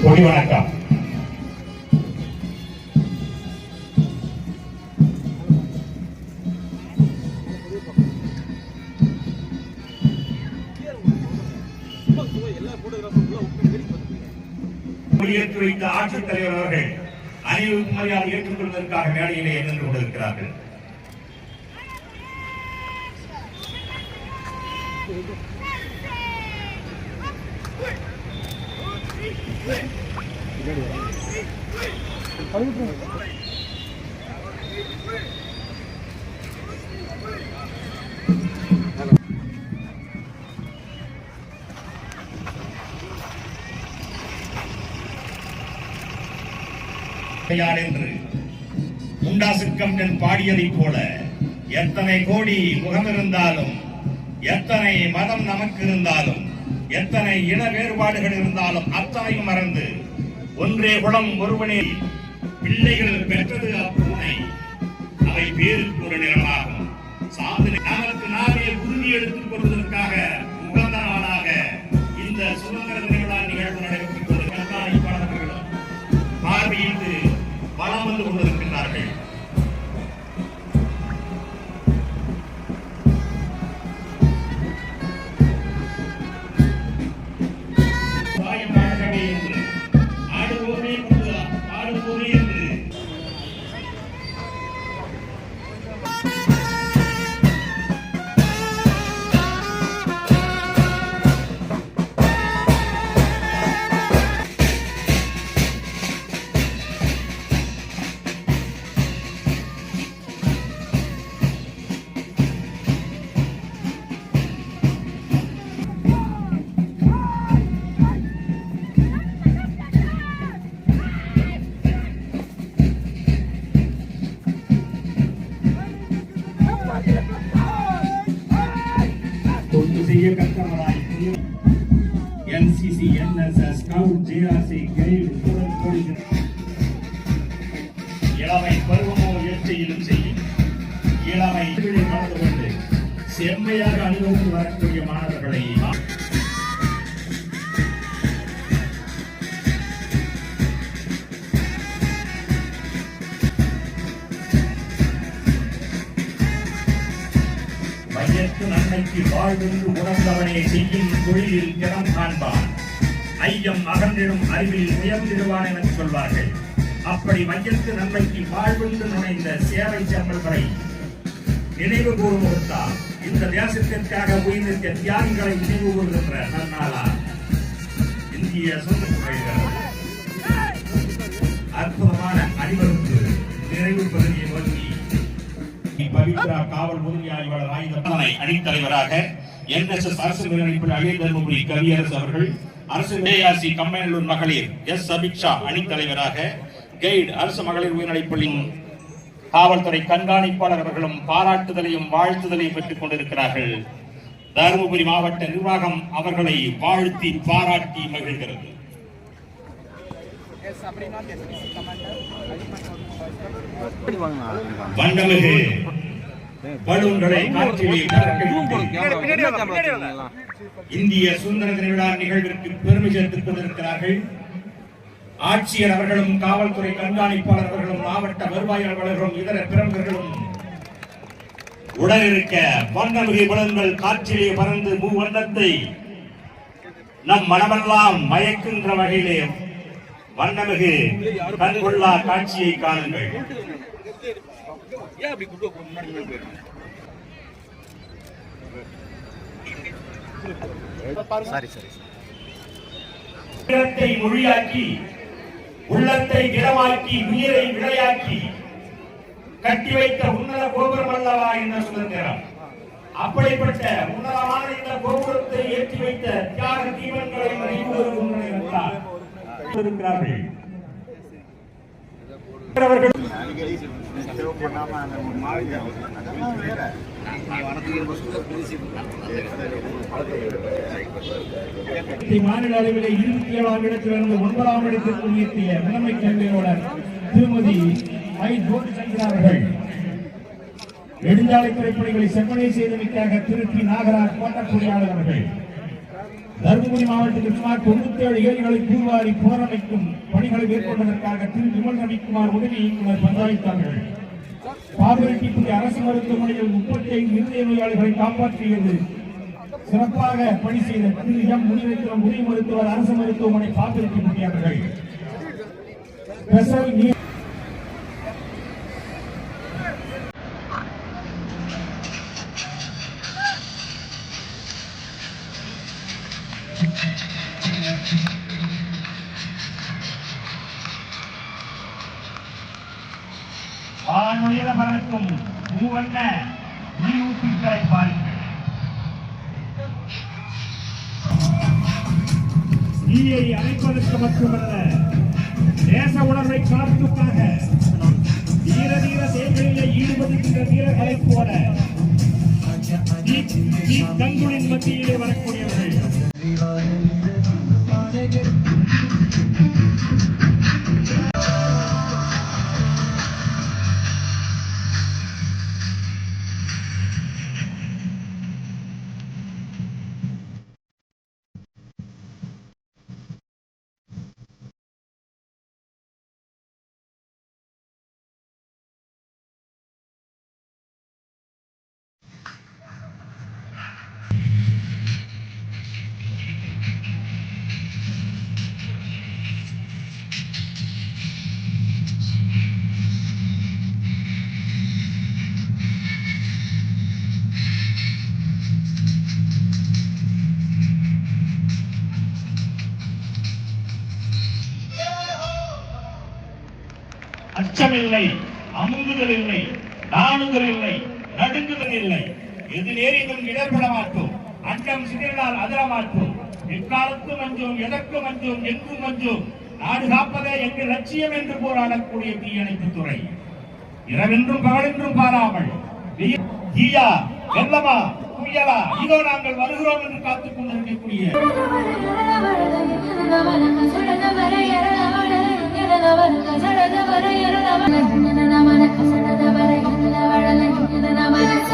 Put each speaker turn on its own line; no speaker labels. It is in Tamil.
கொடி வணக்கம். ஏற்று வைத்த ஆட்சித்தலைவர் அவர்கள் அனைவருக்கும் மரியாதை ஏற்றுக்கொள்வதற்காக மேடையிலே நின்று கொண்டிருக்கிறார்கள். என்று முண்டாசு கம்டன் பாடியதை போல எத்தனை கோடி முகம் இருந்தாலும், எத்தனை மதம் நமக்கு இருந்தாலும், எத்தனை இன வேறுபாடுகள் இருந்தாலும் அத்தனையும் மறந்து ஒன்றே குலம் ஒருவனே பிள்ளைகள் பெற்றது அப்பூனை அவை பேருக்கு ஒரு நிறமாகும். சாதனை நமக்கு நாமே உறுதி எடுத்துக் கொள்வதற்காக உகந்த நாளாக இந்த சுதந்திர தின விழா நிகழ்வு நடைபெற்றுக் கொண்டிருக்கிறார்களும் பார்வையிட்டு வளம் வந்து கொண்டிருக்கிறார்கள். NCC, NSS, Scout, JRC, Guide, இளமை பருவமோ இயற்கையிலும் செய்யும் இளமை கலந்து கொண்டு செம்மையாக அனுபவித்து வரக்கூடிய மாணவர்களை மையத்து நன்மைக்கு வாழ்வென்று உணர்ந்தவனே செய்யும் தொழிலில் திறம் காண்பான். ஐயம் அகன்றிடும் அறிவில் உயர்ந்திடுவான் என சொல்வார்கள். அப்படி மையத்து நன்மைக்கு வாழ்வென்று நுழைந்த சேவை செம்மல்களை நினைவு கூறுவதால் இந்த தேசத்திற்காக உயிர்த்த தியாகிகளை நினைவு கூறுகின்ற நன்னாளா இந்திய சுதந்திர அற்புதமான அணிவகுப்பு நிறைவு பகுதியை நோக்கி பவித்ரா காவல் உதவி ஆய்வாளர் ஆயுதப்படை அணித்தலைவராக NSS அரசு மேல்நிலைப்பள்ளி அகில தர்மபுரி கவியரசு அவர்கள், அரசு JRC கம்பைநல்லூர் மகளிர் S அபிக்ஷா அணித்தலைவராக, கைடு அரசு மகளிர் உயர்நிலைப்பள்ளி காவல்துறை கண்காணிப்பாளர் அவர்களும் பாராட்டுதலையும் வாழ்த்துதலையும் பெற்றுக் கொண்டிருக்கிறார்கள். தருமபுரி மாவட்ட நிர்வாகம் அவர்களை வாழ்த்தி பாராட்டி மகிழ்கிறது. வண்டமிகு பலூன்களை காற்றிலே இந்திய சுதந்திர தின விழா நிகழ்விற்கு பெருமை சேர்த்துக் கொண்டிருக்கிறார்கள். ஆட்சியர் அவர்களும், காவல்துறை கண்காணிப்பாளர் அவர்களும், மாவட்ட வருவாய் அலுவலர்களும், இதர பிரமுகர்களும் உடனிருக்க வண்ணமிகு பலூன்கள் காற்றிலே பறந்து மூவண்ணத்தை நம் மனமெல்லாம் மயக்கின்ற வகையிலே வண்ணமிகு கண்கொள்ளா காட்சியை காணுங்கள். மொழியாக்கி, உள்ளத்தை திடமாக்கி, உயிரை விளையாக்கி கட்டி வைத்த உன்னத கோபுரம் அல்லவா இந்த சுதந்திரம். அப்படிப்பட்ட உன்னதமான இந்த கோபுரத்தை ஏற்றி வைத்த தியாக தீபங்களை இருக்கிறார்கள். மாநில அளவிலே 27ஆம் இடத்திலிருந்து 9ஆம் இடத்திற்கு உயர்த்திய முதன்மை கல்வியாளர் திருமதி ஐ ஜோதிசங்கர் அவர்கள் நெடுஞ்சாலைத்துறை பணிகளை செப்பனை செய்தமைக்காக திருப்பி நாகராஜ் கோட்டக்குடியாளர் அவர்கள் தருமபுரி மாவட்டத்தில் சுமார் 97 ஏரிகளை தூர்வாரி புனரமைக்கும் பணிகளை மேற்கொண்டதற்காக திரு விமல் ரவிக்குமார் உதவி இயக்குநர் பஞ்சாயத்து அவர்கள் பாபரெட்டிப்பட்டி அரசு மருத்துவமனையில் 35 இருதய நோயாளிகளை காப்பாற்றியது சிறப்பாக பணி செய்த திரு எம் முனிரத்னம் உதவி மருத்துவர் அரசு மருத்துவமனை பாபரெட்டிப்பட்டி அவர்கள் வானுயர பறக்கும் மூவண்ண நீரூற்றுகளை பாருங்கள். தீயை அணைப்பதற்கு மட்டுமல்ல, தேச உணர்வை காப்பதற்காக தீர தீர செயல்களிலே ஈடுபடுகின்ற வீரர்களைப் போல கங்குளின் மத்தியிலே வரக்கூடியவர்கள். அச்சமில்லை, அமுங்குதல் இல்லை, நாணுதல் இல்லை, நடுங்குதல் இல்லை. எது நேரிலும் இடர்பட மாட்டோம், அச்சம் சிதறினால் அதிர மாட்டோம். எக்காலத்தும் அஞ்சும், எதற்கும் அஞ்சும், எங்கும் அஞ்சும். நாடு காப்பதே எங்கள் லட்சியம் என்று போராடக்கூடிய தீயணைப்புத் துறை. இரவென்றும் பகலென்றும் பாராமல் தீயா வெள்ளமா புயலா இதோ நாங்கள் வருகிறோம் என்று காத்துக் கொண்டிருக்கக்கூடிய
Namana